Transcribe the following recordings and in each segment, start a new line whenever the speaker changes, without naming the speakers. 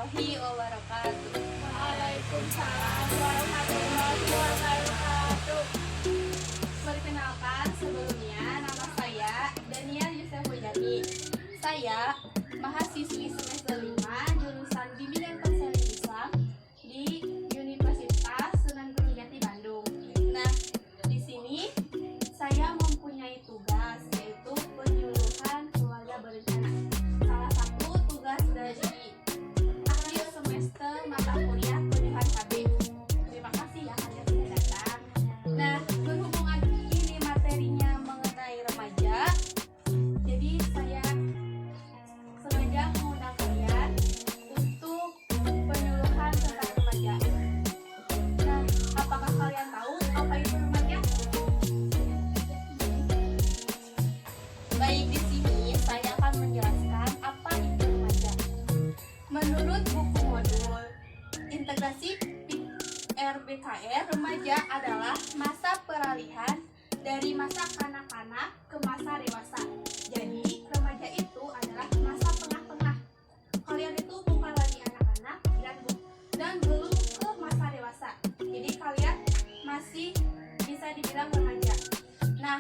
warahmatullahi wabarakatuh.
Waalaikumsalam warahmatullahi wabarakatuh.
Perkenalkan, sebelumnya nama saya Daniel Yusef Wujani. Saya mahasiswi semester 5 jurusan Bimbingan Konseling Islam di Universitas Sunan Gunung Jati Bandung. Nah, di sini saya mempunyai tugas yaitu penyuluhan keluarga berencana. Salah satu tugas dari akhir semester mata kuliah penyuluhan KB. Terima kasih ya kalian sudah datang. Nah, berhubung ini materinya mengenai remaja, jadi saya sengaja mengundang kalian untuk penyuluhan tentang remaja. Nah, apakah kalian tahu apa itu remaja? Baik, di sini saya akan menjelaskan apa itu remaja. Menurut buku modul integrasi RBKR, remaja adalah masa peralihan dari masa kanak-kanak ke masa dewasa. Jadi, remaja itu adalah masa tengah-tengah. Kalian itu bukan lagi anak-anak dan belum ke masa dewasa. Jadi, kalian masih bisa dibilang remaja. Nah,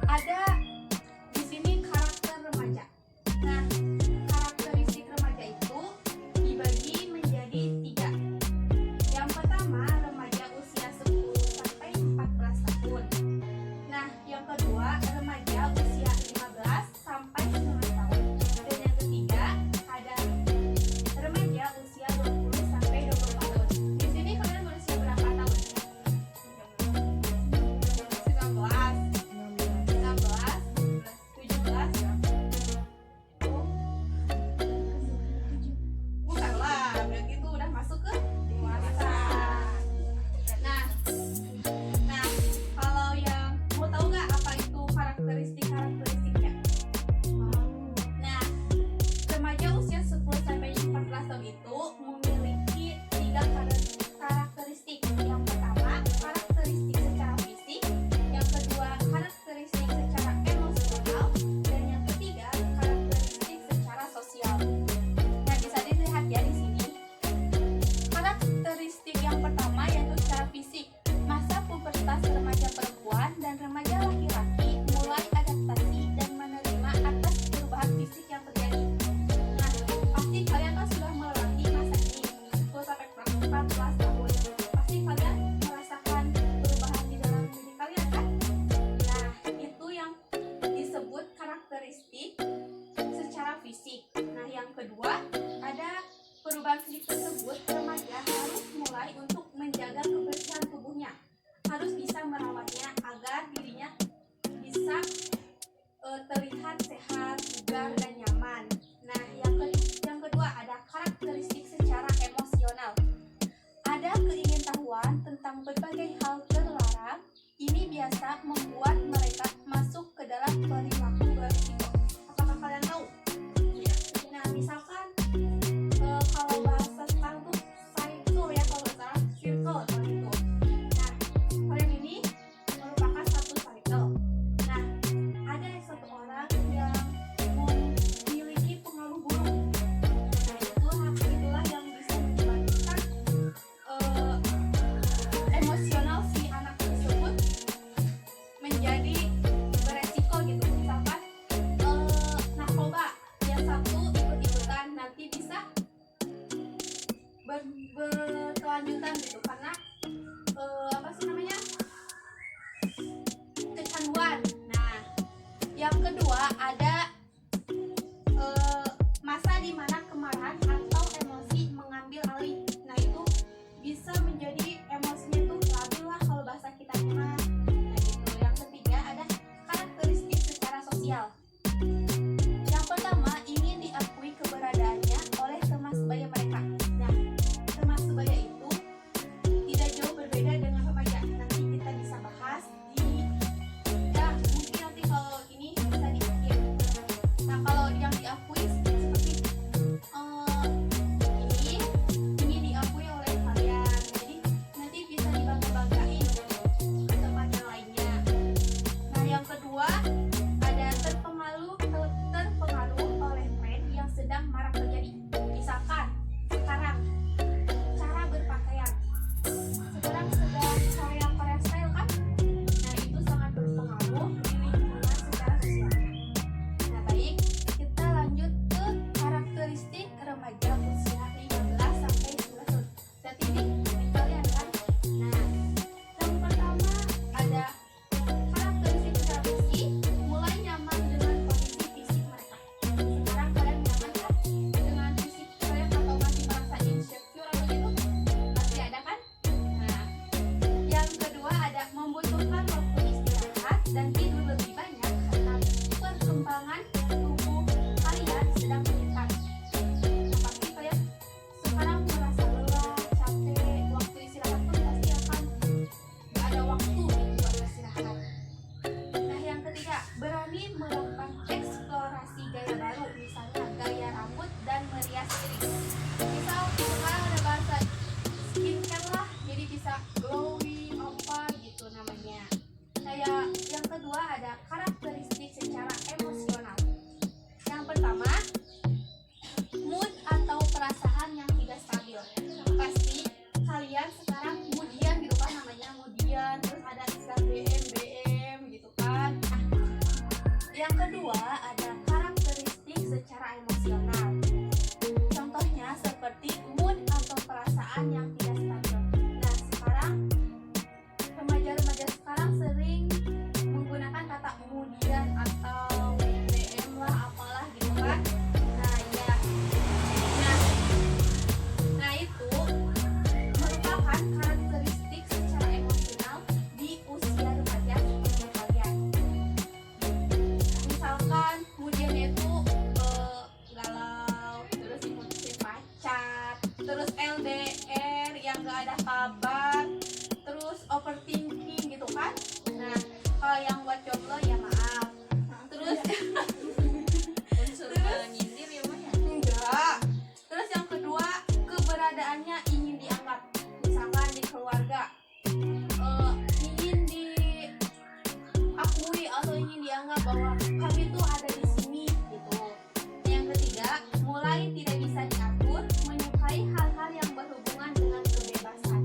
ada di sini karakter remaja. Nah, karakteristik remaja itu dibagi menjadi 3. Yang pertama, remaja usia 10 sampai 14 tahun. Nah, yang kedua, remaja usia 15 sampai 19 tahun. Dan yang ketiga, ada remaja usia 20 sampai 24 tahun. Di sini kalian berusia berapa tahun? 19, bukanlah, berarti itu udah masuk ke dewasa. Nah, kalau yang mau tahu nggak apa itu karakteristiknya? Nah, remaja usia 10 sampai 14 tahun itu memiliki 3 karakteristik. Yang pertama, karakteristik secara fisik. Yang kedua, karakteristik secara emosional. Dan yang ketiga, karakteristik secara sosial. Nah, bisa dilihat ya di sini. Karakteristik yang pertama yaitu secara fisik. Masa pubertas remaja perempuan dan remaja laki-laki mulai adaptasi dan menerima atas perubahan fisik yang terjadi. Nah, pasti kalian kan sudah melewati masa ini 10 sampai 14 tahun. Pasti kalian merasakan perubahan di dalam diri kalian kan? Nah, itu yang disebut karakteristik secara fisik. Nah, yang kedua, ada perubahan fisik tersebut, remaja harus mulai untuk menjaga kebersihan tubuhnya. Harus bisa merawatnya agar dirinya bisa terlihat sehat, bugar, dan nyaman. Nah, yang kedua ada karakteristik secara emosional. Ada keingintahuan tentang berbagai hal terlarang. Ini biasa membuat mereka masuk ke dalam perilaku berisiko. Apakah kalian tahu? Iya. Nah, misalkan kalau bahasa sekarang tuh cycle ya, kalau nggak salah circle gitu. Nah, kalian ini merupakan satu cycle. Nah, ada satu orang yang memiliki pengaruh buruk. Nah, itulah yang bisa menyebabkan emosional si anak tersebut menjadi beresiko gitu. Misalkan narkoba, yang satu ikut-ikutan, nanti bisa berkelanjutan gitu karena apa sih namanya, kecanduan. Nah, yang kedua ada masa di mana kemarahan atau emosi mengambil alih. Nah, itu bisa menjadi emosinya tuh labil lah kalau bahasa kita mah. Nah, gitu. Yang ketiga ada karakteristik secara sosial. Yang pertama, ingin diakui keberadaannya oleh teman sebaya mereka. Nah, teman sebaya itu tidak terus LDR yang gak ada kabar, terus overthinking gitu kan. Nah kalau yang buat jomblo ya maaf. Terus
nyindir ya Maya.
enggak. Terus yang kedua, keberadaannya ingin dianggap, misalkan di keluarga, ingin diakui atau ingin dianggap bahwa kami tuh ada di sini gitu. Yang ketiga, mulai tidak bisa diatur, menyukai hal-hal yang berhubungan dengan kebebasan.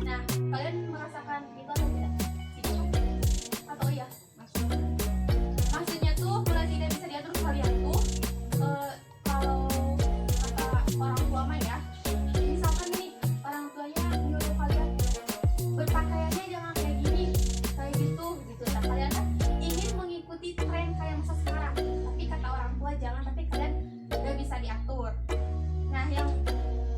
Nah, kalian merasakan itu atau tidak? Atau iya? Maksudnya tuh mulai tidak bisa diatur kalian tuh, kalau kata orang tua mah ya, misalkan nih orang tuanya nyuruh kalian berpakaiannya jangan kayak gini, kayak gitu. Nah kalian kan ingin mengikuti tren kayak masa sekarang, tapi kata orang tua jangan, tapi kalian gak bisa diatur. Nah yang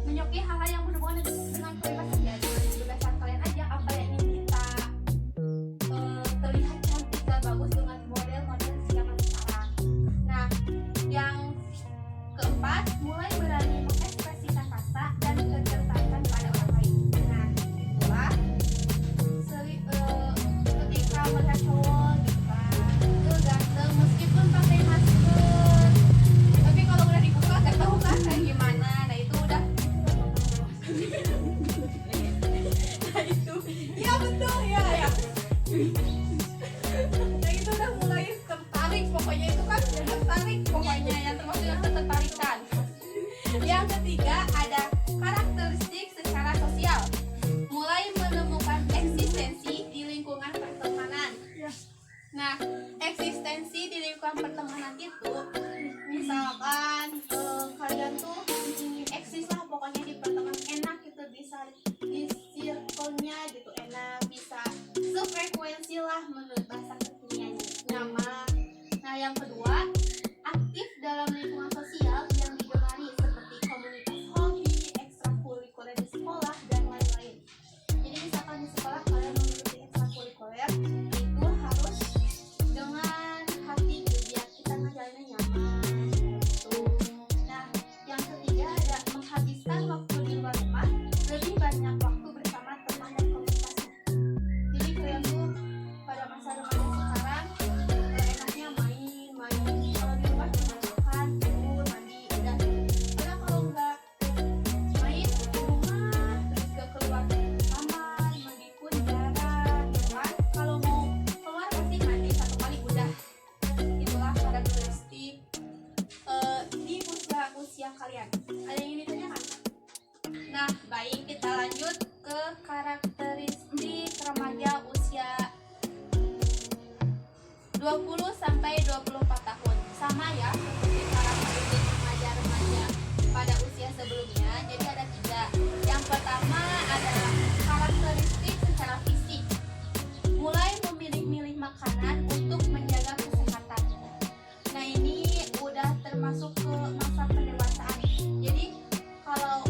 menyukai hal-hal yang berhubungan dengan kebebasan ya, dengan kebebasan kalian aja apa yang ingin kita terlihat cantik dan bagus dengan model-model zaman sekarang. Nah yang keempat, mulai berani mengekspresikan rasa dan ketertarikan pada orang lain. Nah itulah ketika melihat cowok gitu kan, ganteng meskipun pakai masker, tapi kalau udah dibuka gak tahu kan kayak gimana. Nah itu udah nah itu iya betul ya. Nah itu udah mulai tertarik, pokoknya itu kan tertarik, pokoknya yang termasuk yang ketertarikan. Yang ketiga ada karakteristik secara sosial, mulai menemukan eksistensi di lingkungan pertemanan. Nah eksistensi di lingkungan pertemanan itu misalkan kalian tuh eksis lah pokoknya di pertemanan, enak gitu, bisa di circle-nya gitu enak, bisa sefrekuensi lah menurut bahasa kekiniannya, nyaman. Nah yang kedua, aktif dalam lingkungan sosial yang digemari seperti komunitas hobi, ekstrakurikuler di sekolah dan lain-lain. Jadi misalkan di sekolah kalian mengikuti ekstrakurikuler itu harus dengan hati gitu, biar kita ngejalannya nyaman gitu. Nah yang ketiga ada menghabiskan waktu di luar rumah, lebih banyak waktu bersama teman dan komunitasnya. Jadi kalian tuh pada masa remaja sekarang enaknya main kalau di rumah cuma makan, tidur, mandi, udah. Karena kalau nggak main di rumah terus gak keluar kamar, mandi pun jarang gitu kan. Kalau mau keluar pasti mandi satu kali udah. Itulah karakteristik di usia kalian. Ada yang ingin ditanyakan? Nah baik, kita lanjut ke karakteristik remaja usia 20 sampai 24 tahun. Sama ya seperti karakteristik remaja-remaja pada usia sebelumnya. Jadi ada 3. Yang pertama ada karakteristik secara fisik, mulai memilih-milih makanan untuk menjaga kesehatan. Nah ini udah termasuk ke masa pendewasaan. Jadi kalau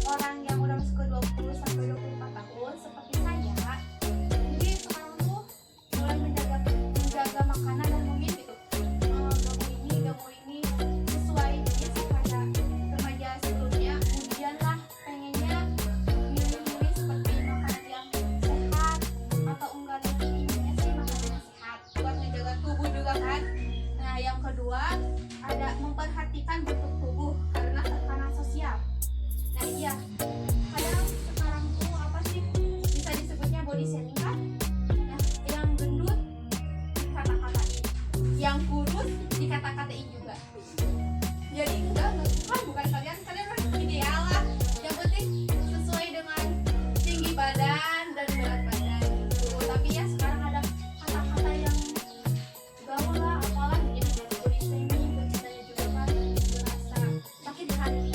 orang yang udah masuk ke 20 sampai 24 tahun seperti saya, jadi sekarang tuh mulai menjaga makanan dan mungkin gitu, gak mau ini sesuai dia sih kayak remaja sebelumnya. Kemudian lah pengennya milih-milih seperti makanan yang sehat, atau enggak lagi inginnya sih makanan yang sehat buat menjaga tubuh juga kan. Nah yang kedua ada memperhatikan bentuk tubuh karena tekanan sosial. Nah iya, kadang sekarang tuh apa sih bisa disebutnya body shaming kan. Nah yang gendut dikata-katain, yang kurus dikata-katain juga. Jadi bukan kalian harus ideal lah, yang penting sesuai dengan tinggi badan dan berat badan gitu. Tapi ya sekarang ada kata-kata yang gaul lah, apalah, jadi body shaming, beritanya juga kan berasa sakit hati,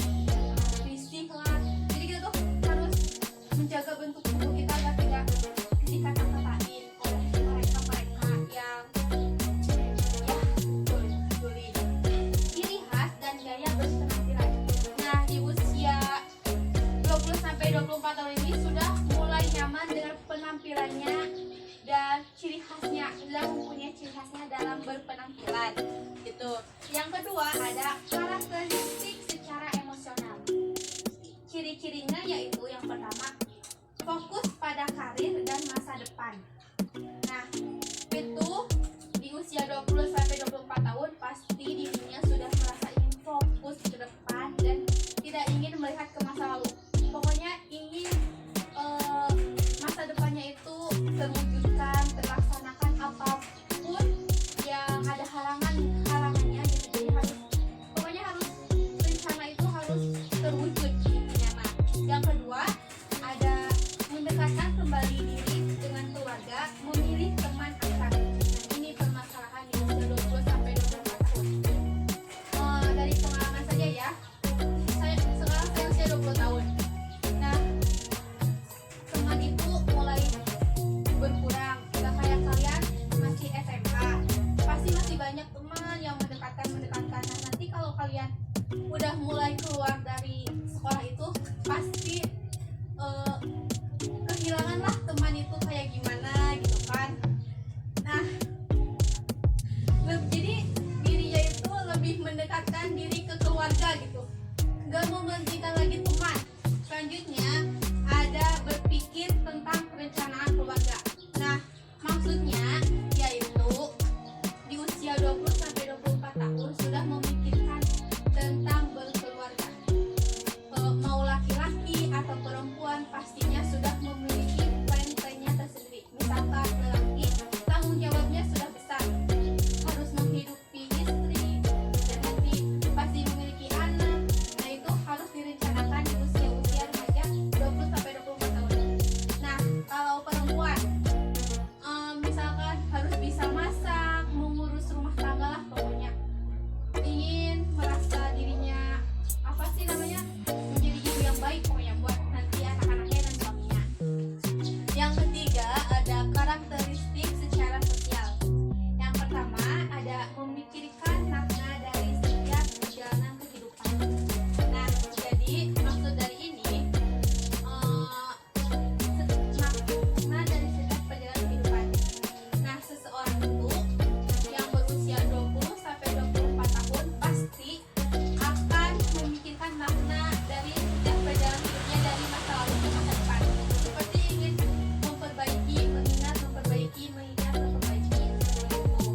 fisik lah. Jadi kita tuh harus menjaga bentuk tubuh kita agar tidak dikata-katain oleh mereka-mereka yang ya juli. Ciri khas dan gaya berpenampilan. Nah di usia 20 sampai 24 tahun ini sudah mulai nyaman dengan penampilannya dan ciri khasnya, sudah mempunyai ciri khasnya dalam berpenampilan gitu. Yang kedua ada karakteristik secara emosional. Ciri-ciri udah mulai keluar dari sekolah itu pasti kehilangan lah teman itu kayak gimana gitu kan. Nah, jadi dirinya itu lebih mendekatkan diri ke keluarga gitu, nggak mementingkan lagi teman. Selanjutnya ada berpikir tentang perencanaan keluarga. Nah, maksudnya yaitu di usia 20-24 tahun sudah memikirkan tentang berkeluarga. Mau laki-laki atau perempuan pastinya sudah memiliki plan-plannya tersendiri. Misalkan lelaki, tanggung jawabnya sudah besar, harus menghidupi istri dan nanti pasti memiliki anak. Nah, itu harus direncanakan di usia-usia remaja 20-24 tahun. Nah, kalau perempuan misalkan harus bisa masak, mengurus rumah tangga lah pokoknya. Ingin merasa dirinya apa sih namanya, menjadi ibu yang baik pokoknya buat nanti anak-anaknya dan suaminya. Yang ketiga ada karakteristik secara sosial. Yang pertama ada memikirkan makna dari setiap perjalanan kehidupan. Nah, jadi maksud dari ini makna dari setiap perjalanan kehidupan. Nah, seseorang itu yang berusia 20-24 tahun pasti akan memikirkan makna dari setiap perjalanan hidupnya dari masa lalu ke masa depan. Seperti ingin memperbaiki, mengingat, memperbaiki, mengingat, memperbaiki seperti itu.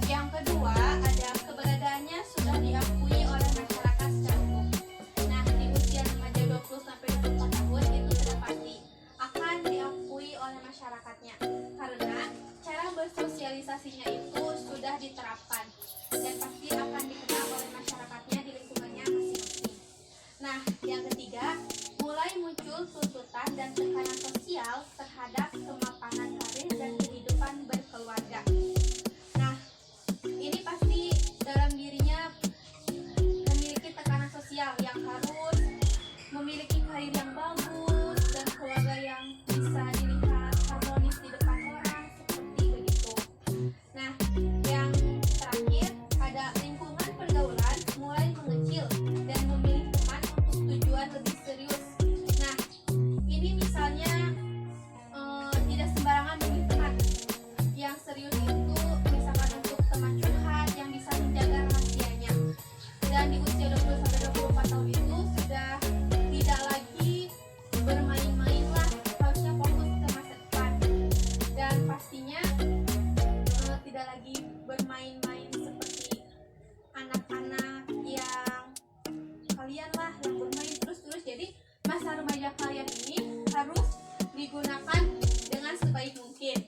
Yang kedua ada keberadaannya sudah diakui oleh masyarakat secara umum. Nah, di usia remaja 20-24 tahun itu sudah pasti akan diakui oleh masyarakatnya karena cara bersosialisasinya itu sudah diterapkan dan pasti akan dikenal oleh masyarakatnya di lingkungannya masing-masing. Nah, yang ketiga, mulai muncul tuntutan dan tekanan sosial terhadap kemapanan karir dan kehidupan berkeluarga. Nah, ini pasti dalam dirinya memiliki tekanan sosial yang harus memiliki karir yang bagus dan keluarga yang bisa dilihat harmonis di depan orang seperti begitu. Nah, yang terakhir ada lingkungan pergaulan mulai mengecil dan memilih teman untuk tujuan lebih serius. Nah, ini misalnya tidak sembarangan memilih teman yang serius itu, misalkan untuk teman curhat yang bisa menjaga rahasianya. Dan di usia 20-24 tahun itu sudah tidak lagi bermain-main lah, harusnya fokus ke masa depan. Dan pastinya tidak lagi bermain-main seperti anak-anak yang kalian lah yang bermain terus-terus. Jadi masa remaja kalian ini harus digunakan dengan sebaik mungkin.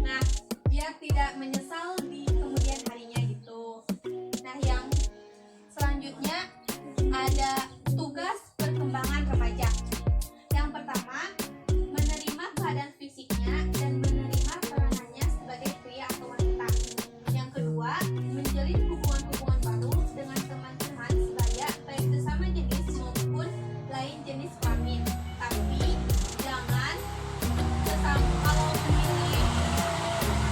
Nah, biar tidak menyesal di kemudian harinya gitu. Nah, yang selanjutnya ada tugas perkembangan remaja. Yang pertama, menerima keadaan fisiknya dan menerima peranannya sebagai pria atau wanita. Yang kedua, menjalin hubungan-hubungan baru dengan teman-teman sebaya baik sesama jenis maupun lain jenis kelamin. Tapi jangan kalau memilih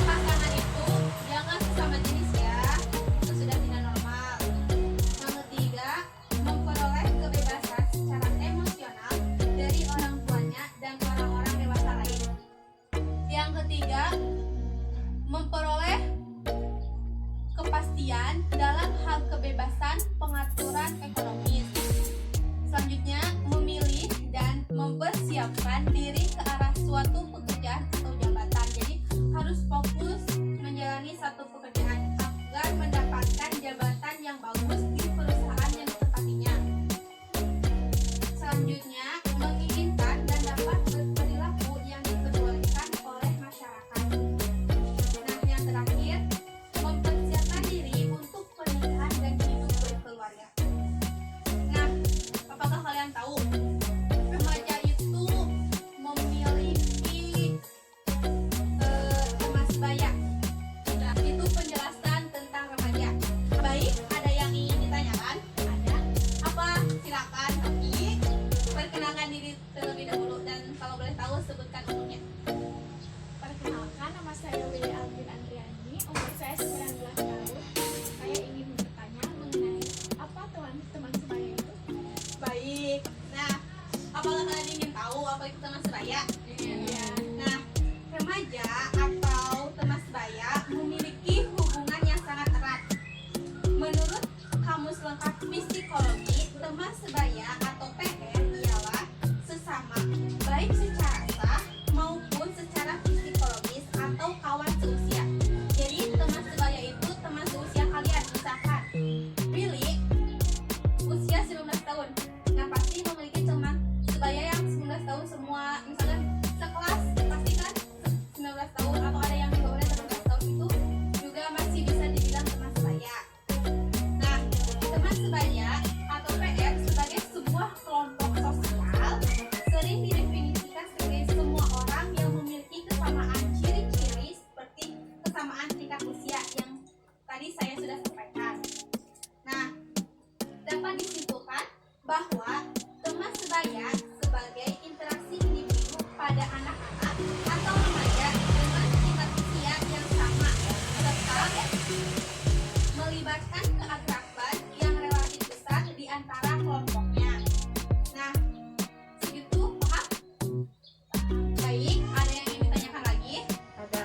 pasangan itu jangan apakah kalian ingin tahu apa itu teman sebaya?
Iya.
Nah, remaja atau teman sebaya memiliki hubungan yang sangat erat. Menurut Kamus Lengkap Psikologi, teman sebaya atau PR ialah sesama, baik secara sah maupun secara psikologis atau kawan seusia. Jadi teman sebaya itu teman seusia kalian. Misalkan Billy usia 19 tahun. Nah, pasti memiliki teman sebaya yang 19 tahun semua. Misalkan sekelas, pasti kan 19 tahun atau ada yang di bawahnya 18 tahun itu juga masih bisa dibilang teman sebaya. Nah, teman sebaya atau PR sebagai sebuah kelompok sosial sering didefinisikan sebagai semua orang yang memiliki kesamaan ciri-ciri seperti kesamaan tingkat usia yang tadi saya sudah sampaikan. Nah, dapat disimpulkan bahwa teman sebaya sebagai interaksi individu pada anak-anak atau remaja dengan tingkat usia yang sama serta melibatkan keakraban yang relatif besar di antara kelompoknya. Nah, segitu paham? Baik, ada yang ingin ditanyakan lagi?
Ada.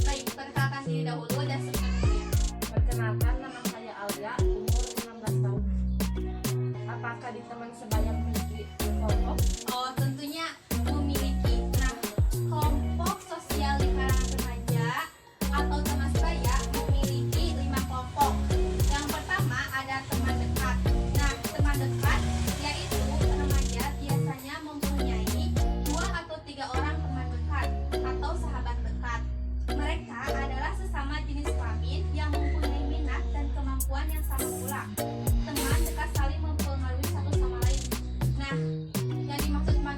Baik, perkenalkan diri dahulu dan sebelumnya.
Perkenalkan, nama saya Alia, umur 16 tahun. Apakah di teman sebaya memiliki kelompok?
Oh, tentunya memiliki. Nah, kelompok sosial di kalangan remaja atau teman sebaya memiliki 5 kelompok. Yang pertama ada teman dekat. Nah, teman dekat yaitu remaja biasanya mempunyai 2 atau 3 orang teman dekat atau sahabat dekat. Mereka adalah sesama jenis kelamin yang mempunyai minat dan kemampuan yang sama pula. Teman dekat saling mempengaruhi satu sama lain. Nah, yang dimaksud teman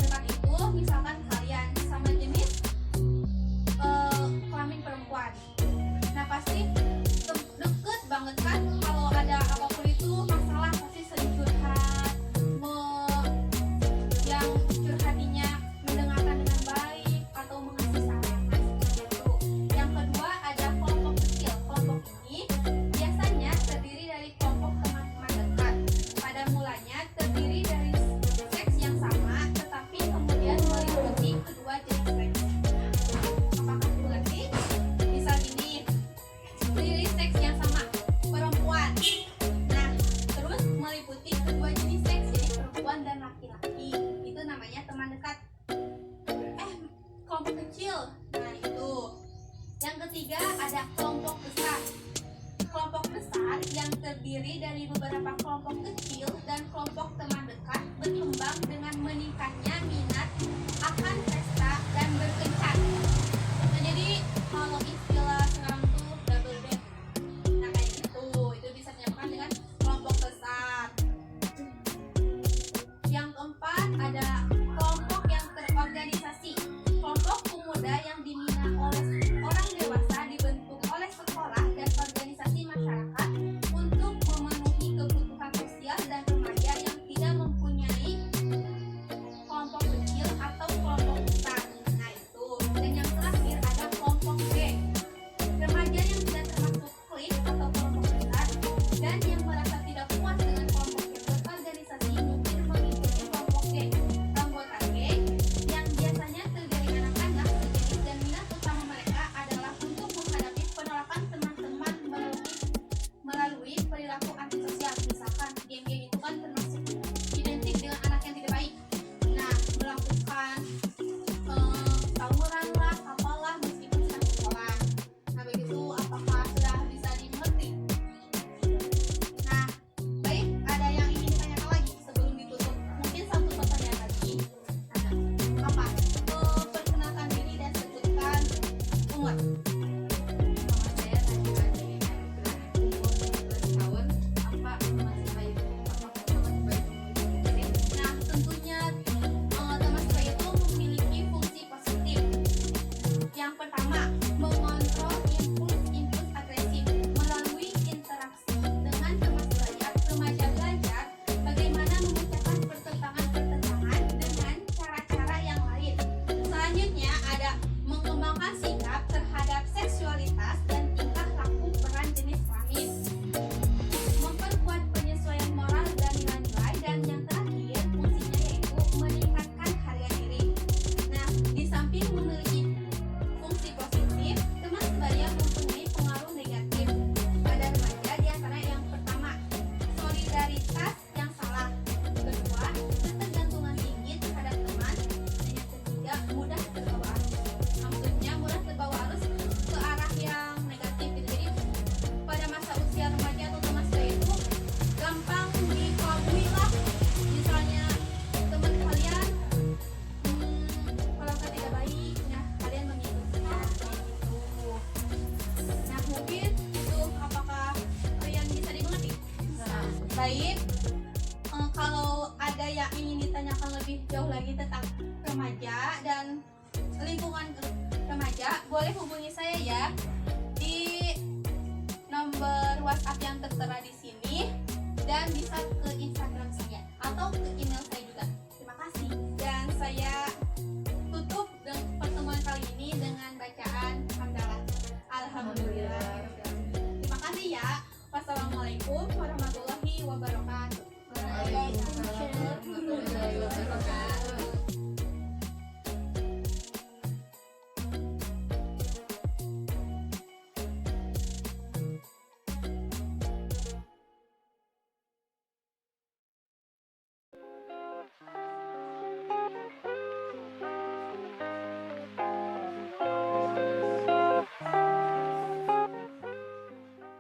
ya ingin ditanyakan lebih jauh lagi tentang remaja dan lingkungan remaja, boleh hubungi saya ya di nomor WhatsApp yang tertera di sini dan bisa ke Instagram saya atau ke email saya juga. Terima kasih. Dan saya tutup dengan pertemuan kali ini dengan bacaan hamdalah. Alhamdulillah. Terima kasih ya. Wassalamualaikum warahmatullahi wabarakatuh.